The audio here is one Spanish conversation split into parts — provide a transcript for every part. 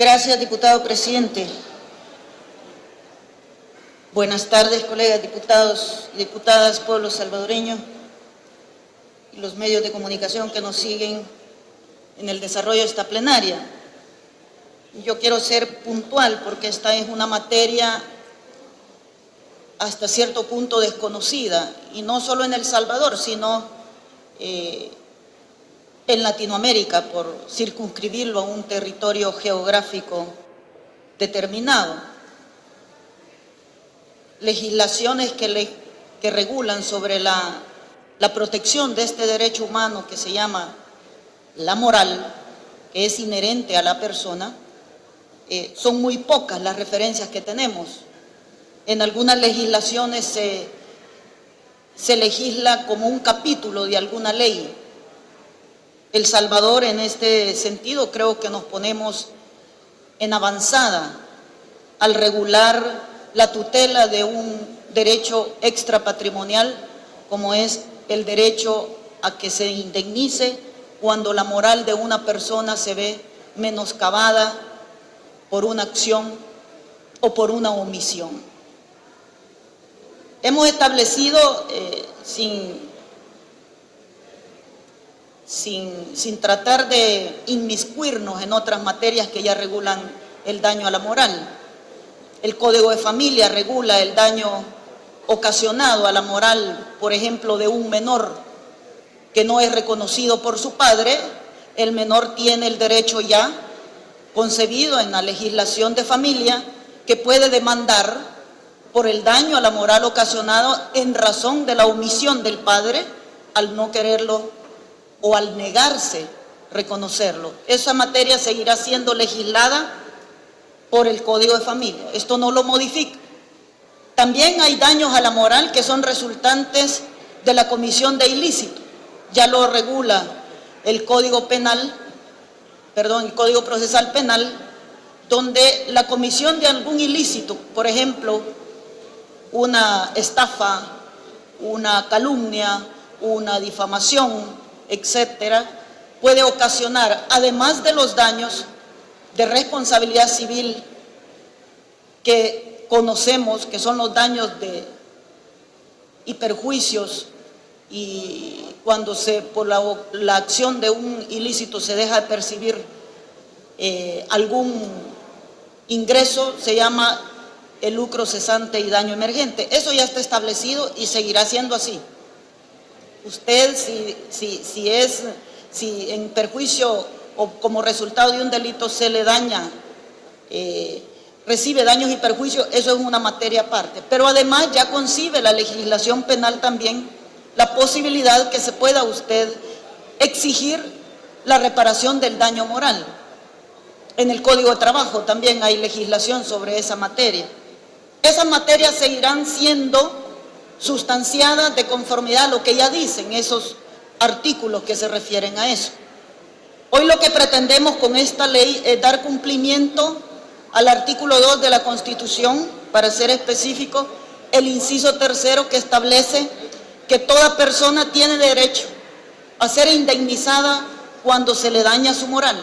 Gracias, diputado presidente. Buenas tardes, colegas diputados y diputadas, pueblo salvadoreño y los medios de comunicación que nos siguen en el desarrollo de esta plenaria. Yo quiero ser puntual porque esta es una materia hasta cierto punto desconocida, y no solo en El Salvador, sino en Latinoamérica, por circunscribirlo a un territorio geográfico determinado. Legislaciones que regulan sobre la protección de este derecho humano que se llama la moral, que es inherente a la persona, son muy pocas las referencias que tenemos. En algunas legislaciones se legisla como un capítulo de alguna ley. El Salvador, en este sentido, creo que nos ponemos en avanzada al regular la tutela de un derecho extrapatrimonial, como es el derecho a que se indemnice cuando la moral de una persona se ve menoscabada por una acción o por una omisión. Hemos establecido, sin tratar de inmiscuirnos en otras materias que ya regulan el daño a la moral. El Código de Familia regula el daño ocasionado a la moral, por ejemplo, de un menor que no es reconocido por su padre. El menor tiene el derecho ya concebido en la legislación de familia que puede demandar por el daño a la moral ocasionado en razón de la omisión del padre al no quererlo o al negarse reconocerlo. Esa materia seguirá siendo legislada por el Código de Familia. Esto no lo modifica. También hay daños a la moral que son resultantes de la comisión de ilícito. Ya lo regula el Código Penal, el Código Procesal Penal, donde la comisión de algún ilícito, por ejemplo, una estafa, una calumnia, una difamación, etcétera, puede ocasionar, además de los daños de responsabilidad civil que conocemos, que son los daños y perjuicios, y cuando por la acción de un ilícito se deja de percibir algún ingreso, se llama el lucro cesante y daño emergente. Eso ya está establecido y seguirá siendo así. Usted, si en perjuicio o como resultado de un delito se le daña, recibe daños y perjuicios, eso es una materia aparte. Pero además ya concibe la legislación penal también la posibilidad que se pueda usted exigir la reparación del daño moral. En el Código de Trabajo también hay legislación sobre esa materia. Esas materias seguirán siendo sustanciadas de conformidad a lo que ya dicen esos artículos que se refieren a eso. Hoy lo que pretendemos con esta ley es dar cumplimiento al artículo 2 de la Constitución, para ser específico, el inciso 3 que establece que toda persona tiene derecho a ser indemnizada cuando se le daña su moral.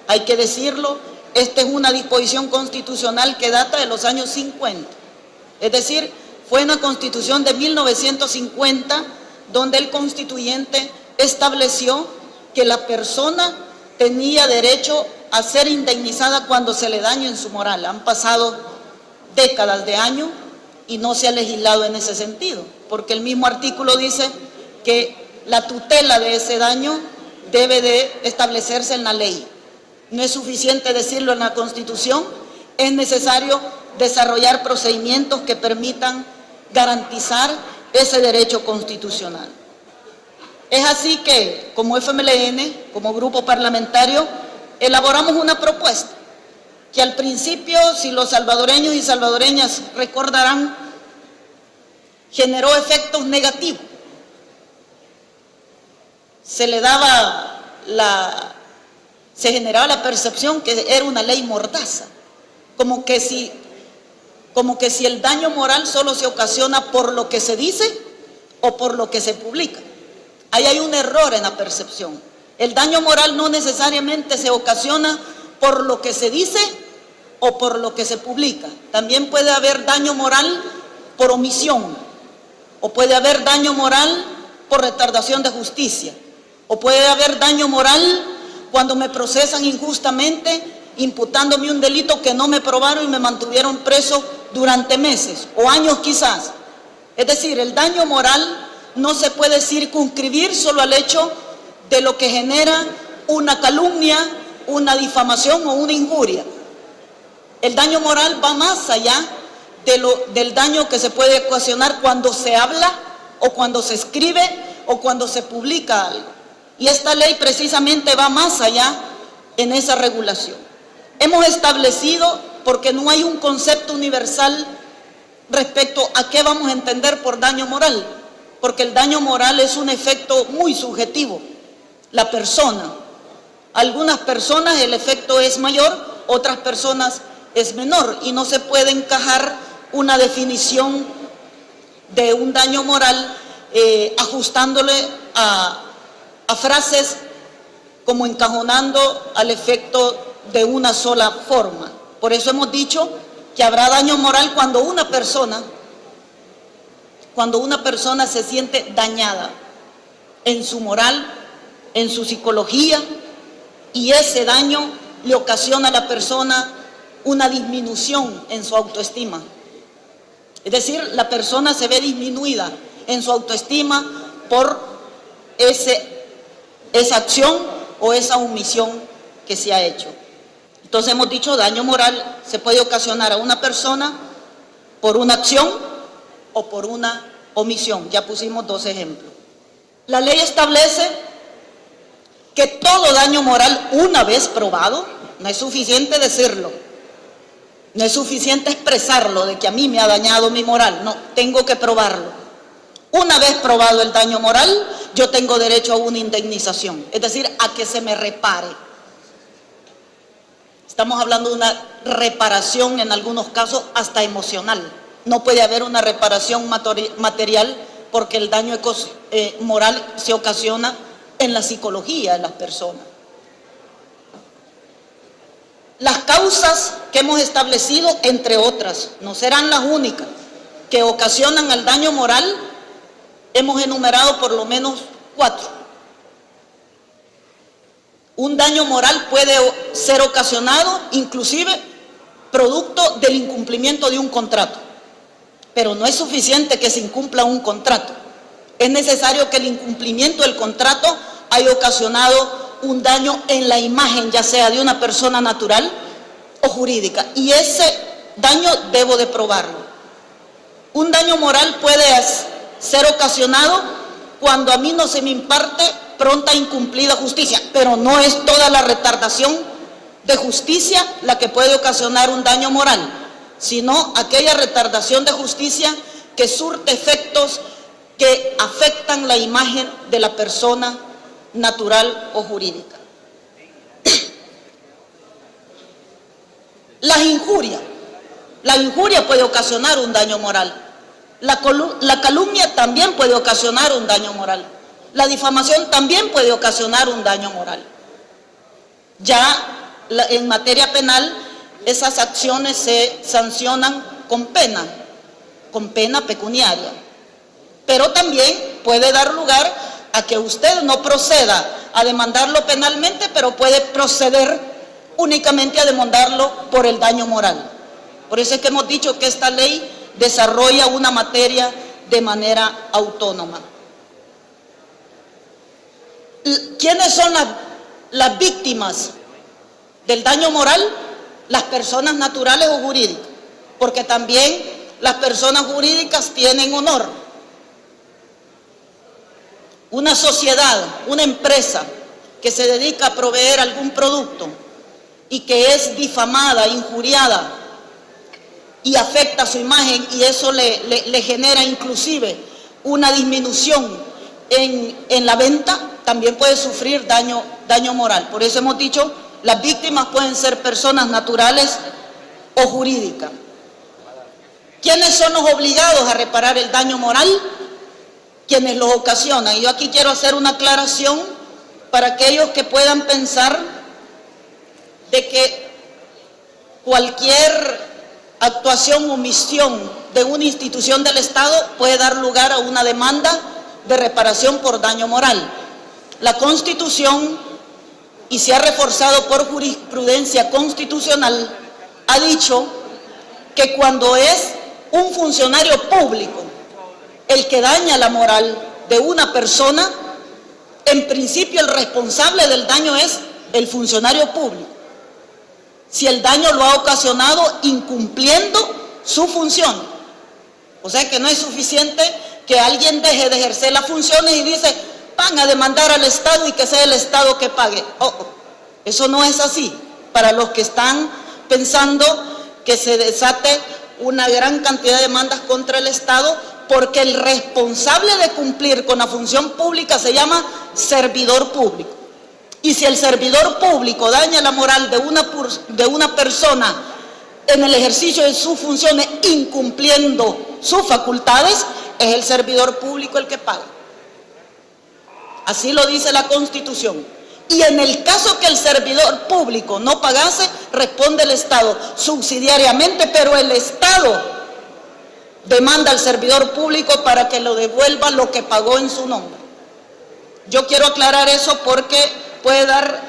Hay que decirlo, esta es una disposición constitucional que data de los años 50, es decir, fue una constitución de 1950 donde el constituyente estableció que la persona tenía derecho a ser indemnizada cuando se le daña en su moral. Han pasado décadas de años y no se ha legislado en ese sentido, porque el mismo artículo dice que la tutela de ese daño debe de establecerse en la ley. No es suficiente decirlo en la Constitución, es necesario desarrollar procedimientos que permitan garantizar ese derecho constitucional. Es así que, como FMLN, como grupo parlamentario, elaboramos una propuesta que al principio, si los salvadoreños y salvadoreñas recordarán, generó efectos negativos. Se generaba la percepción que era una ley mordaza, como que si el daño moral solo se ocasiona por lo que se dice o por lo que se publica. Ahí hay un error en la percepción. El daño moral no necesariamente se ocasiona por lo que se dice o por lo que se publica. También puede haber daño moral por omisión, o puede haber daño moral por retardación de justicia, o puede haber daño moral cuando me procesan injustamente imputándome un delito que no me probaron y me mantuvieron preso durante meses o años quizás. Es decir, el daño moral no se puede circunscribir solo al hecho de lo que genera una calumnia, una difamación o una injuria. El daño moral va más allá del daño que se puede ocasionar cuando se habla o cuando se escribe o cuando se publica algo. Y esta ley precisamente va más allá en esa regulación. Hemos establecido, porque no hay un concepto universal respecto a qué vamos a entender por daño moral, porque el daño moral es un efecto muy subjetivo. La persona, algunas personas el efecto es mayor, otras personas es menor, y no se puede encajar una definición de un daño moral ajustándole a frases como encajonando al efecto de una sola forma. Por eso hemos dicho que habrá daño moral cuando una persona se siente dañada en su moral, en su psicología, y ese daño le ocasiona a la persona una disminución en su autoestima. Es decir, la persona se ve disminuida en su autoestima por esa acción o esa omisión que se ha hecho. Entonces hemos dicho, daño moral se puede ocasionar a una persona por una acción o por una omisión. Ya pusimos dos ejemplos. La ley establece que todo daño moral, una vez probado, no es suficiente decirlo, no es suficiente expresarlo de que a mí me ha dañado mi moral, no, tengo que probarlo. Una vez probado el daño moral, yo tengo derecho a una indemnización, es decir, a que se me repare. Estamos hablando de una reparación, en algunos casos hasta emocional. No puede haber una reparación material porque el daño moral se ocasiona en la psicología de las personas. Las causas que hemos establecido, entre otras, no serán las únicas que ocasionan el daño moral. Hemos enumerado por lo menos 4. Un daño moral puede ser ocasionado inclusive producto del incumplimiento de un contrato, pero no es suficiente que se incumpla un contrato. Es necesario que el incumplimiento del contrato haya ocasionado un daño en la imagen, ya sea de una persona natural o jurídica, y ese daño debo de probarlo. Un daño moral puede ser ocasionado cuando a mí no se me imparte pronta e incumplida justicia, pero no es toda la retardación de justicia la que puede ocasionar un daño moral, sino aquella retardación de justicia que surte efectos que afectan la imagen de la persona natural o jurídica. La injuria puede ocasionar un daño moral. La calumnia también puede ocasionar un daño moral. La difamación también puede ocasionar un daño moral. Ya en materia penal, esas acciones se sancionan con pena pecuniaria. Pero también puede dar lugar a que usted no proceda a demandarlo penalmente, pero puede proceder únicamente a demandarlo por el daño moral. Por eso es que hemos dicho que esta ley desarrolla una materia de manera autónoma. ¿Quiénes son las víctimas del daño moral? Las personas naturales o jurídicas, porque también las personas jurídicas tienen honor. Una sociedad, una empresa que se dedica a proveer algún producto y que es difamada, injuriada y afecta su imagen, y eso le genera inclusive una disminución en la venta, también puede sufrir daño moral. Por eso hemos dicho, las víctimas pueden ser personas naturales o jurídicas. ¿Quiénes son los obligados a reparar el daño moral? Quienes los ocasionan. Y yo aquí quiero hacer una aclaración para aquellos que puedan pensar de que cualquier actuación o omisión de una institución del Estado puede dar lugar a una demanda de reparación por daño moral. La Constitución, y se ha reforzado por jurisprudencia constitucional, ha dicho que cuando es un funcionario público el que daña la moral de una persona, en principio el responsable del daño es el funcionario público, si el daño lo ha ocasionado incumpliendo su función. O sea que no es suficiente que alguien deje de ejercer las funciones y dice, van a demandar al Estado y que sea el Estado que pague. Eso no es así. Para los que están pensando que se desate una gran cantidad de demandas contra el Estado, porque el responsable de cumplir con la función pública se llama servidor público. Y si el servidor público daña la moral de una persona en el ejercicio de sus funciones incumpliendo sus facultades, es el servidor público el que paga. Así lo dice la Constitución. Y en el caso que el servidor público no pagase, responde el Estado subsidiariamente, pero el Estado demanda al servidor público para que lo devuelva lo que pagó en su nombre. Yo quiero aclarar eso porque puede dar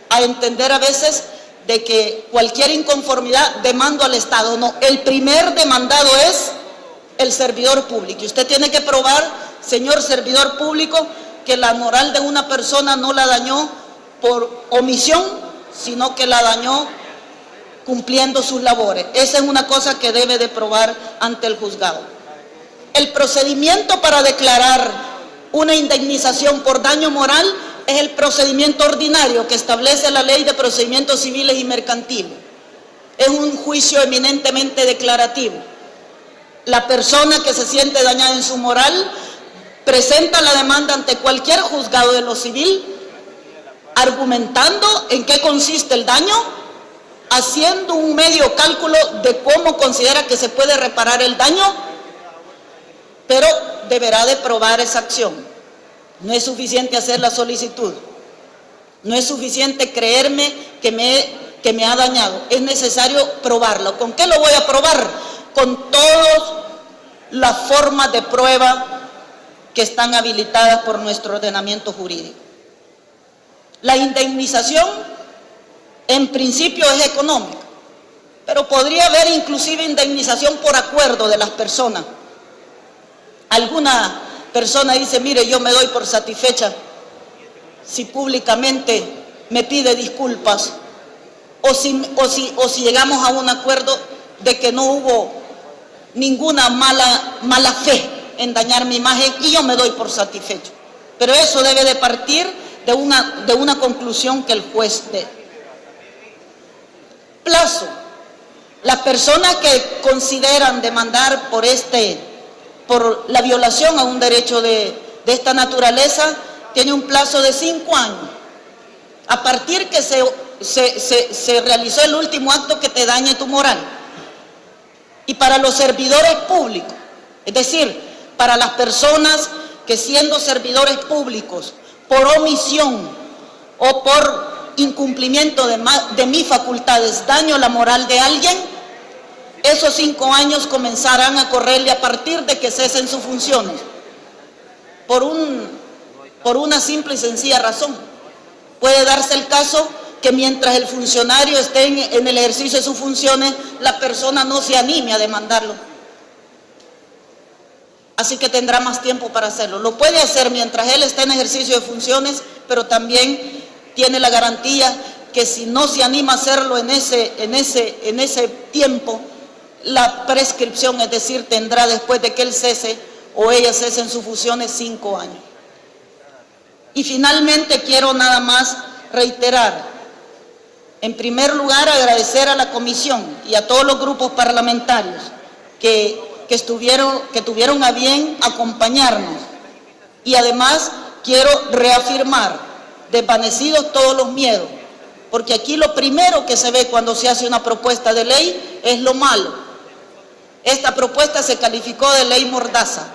a entender a veces de que cualquier inconformidad demando al Estado. No, el primer demandado es el servidor público. Y usted tiene que probar, señor servidor público, que la moral de una persona no la dañó por omisión, sino que la dañó cumpliendo sus labores. Esa es una cosa que debe de probar ante el juzgado. El procedimiento para declarar una indemnización por daño moral es el procedimiento ordinario que establece la Ley de Procedimientos Civiles y Mercantiles. Es un juicio eminentemente declarativo. La persona que se siente dañada en su moral presenta la demanda ante cualquier juzgado de lo civil, argumentando en qué consiste el daño, haciendo un medio cálculo de cómo considera que se puede reparar el daño, pero deberá de probar esa acción. No es suficiente hacer la solicitud, no es suficiente creerme que me ha dañado, es necesario probarlo. ¿Con qué lo voy a probar? Con todas las formas de prueba que están habilitadas por nuestro ordenamiento jurídico. La indemnización en principio es económica, pero podría haber inclusive indemnización por acuerdo de las personas. Alguna persona dice, mire, yo me doy por satisfecha si públicamente me pide disculpas o si llegamos a un acuerdo de que no hubo ninguna mala fe en dañar mi imagen y yo me doy por satisfecho. Pero eso debe de partir de una conclusión que el juez dé. Plazo. Las personas que consideran demandar por la violación a un derecho de esta naturaleza, tiene un plazo de 5 años. A partir que se realizó el último acto que te dañe tu moral. Y para los servidores públicos, es decir, para las personas que siendo servidores públicos, por omisión o por incumplimiento de mis facultades, daño la moral de alguien, esos 5 años comenzarán a correrle a partir de que cesen sus funciones. Por una simple y sencilla razón. Puede darse el caso que mientras el funcionario esté en el ejercicio de sus funciones, la persona no se anime a demandarlo. Así que tendrá más tiempo para hacerlo. Lo puede hacer mientras él esté en ejercicio de funciones, pero también tiene la garantía que si no se anima a hacerlo en ese tiempo, la prescripción, es decir, tendrá después de que él cese o ella cese en sus funciones 5 años. Y finalmente quiero nada más reiterar, en primer lugar agradecer a la comisión y a todos los grupos parlamentarios que tuvieron a bien acompañarnos. Y además quiero reafirmar, desvanecidos todos los miedos, porque aquí lo primero que se ve cuando se hace una propuesta de ley es lo malo. Esta propuesta se calificó de ley mordaza.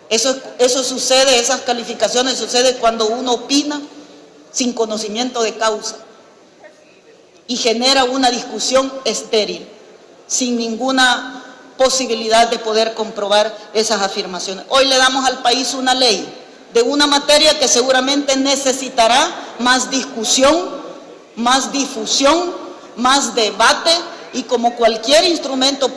Eso sucede, esas calificaciones suceden cuando uno opina sin conocimiento de causa. y genera una discusión estéril, sin ninguna posibilidad de poder comprobar esas afirmaciones. Hoy le damos al país una ley de una materia que seguramente necesitará más discusión, más difusión, más debate, y como cualquier instrumento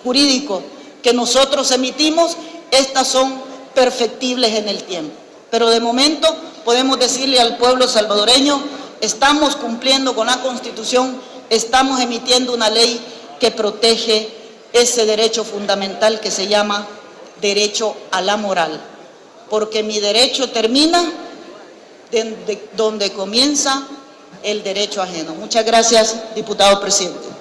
jurídico que nosotros emitimos, estas son perfectibles en el tiempo. Pero de momento podemos decirle al pueblo salvadoreño, estamos cumpliendo con la Constitución, estamos emitiendo una ley que protege ese derecho fundamental que se llama derecho a la moral, porque mi derecho termina donde comienza el derecho ajeno. Muchas gracias, diputado presidente.